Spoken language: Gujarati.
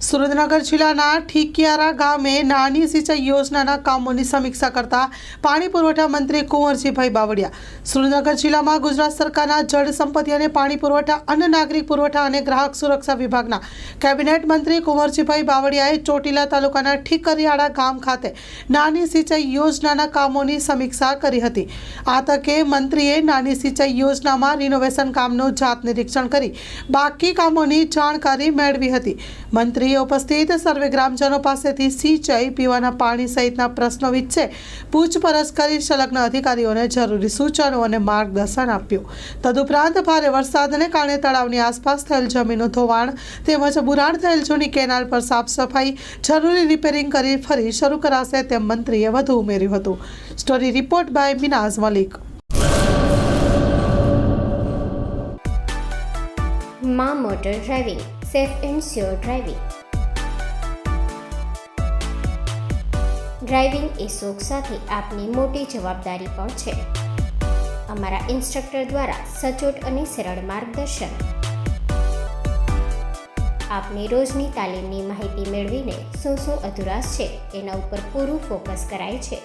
સુરેન્દ્રનગર જિલ્લાના ઠીકિયારા ગામે નાની સિંચાઈ યોજનાના કામોની સમીક્ષા કરતા પાણી પુરવઠા મંત્રી કુંવરજીભાઈ બાવળિયા. સુરેન્દ્રનગર જિલ્લામાં ગુજરાત સરકારના જળ સંપત્તિ અને પાણી પુરવઠા, અન્ન નાગરિક પુરવઠા અને ગ્રાહક સુરક્ષા વિભાગના કેબિનેટ મંત્રી કુંવરજીભાઈ બાવળિયાએ ચોટીલા તાલુકાના ઠીકરિયાળા ગામ ખાતે નાની સિંચાઈ યોજનાના કામોની સમીક્ષા કરી હતી. આ તકે મંત્રીએ નાની સિંચાઈ યોજનામાં રિનોવેશન કામનું જાત નિરીક્ષણ કરી બાકી કામોની જાણકારી મેળવી હતી. મંત્રીએ ઉપસ્થિત સર્વે ગ્રામજનો પાસેથી સિંચાઈ, પીવાના પાણી સહિતના પ્રશ્નો વિશે પૂછપરછ કરી સંલગ્ન અધિકારીઓને જરૂરી સૂચનો અને માર્ગદર્શન આપ્યું. તદુપરાંત ભારે વરસાદને કારણે તળાવની આસપાસ થયેલ જમીનનું ધોવાણ તેમજ બુરાણ થયેલ જૂની કેનાલ પર સાફ સફાઈ, જરૂરી રિપેરિંગ કરી ફરી શરૂ કરાશે તેમ મંત્રીએ વધુ ઉમેર્યું હતું. Story report by Minaz Malik. માં motor driving, safe and sure driving. Driving એ શોખ સાથે આપની મોટી જવાબદારી પણ છે. અમારા ઇન્સ્ટ્રક્ટર દ્વારા સચોટ અને સરળ માર્ગદર્શન. આપની રોજની તાલીમની માહિતી મેળવીને શું અધુરાશ છે એના ઉપર પૂરું ફોકસ કરાય છે.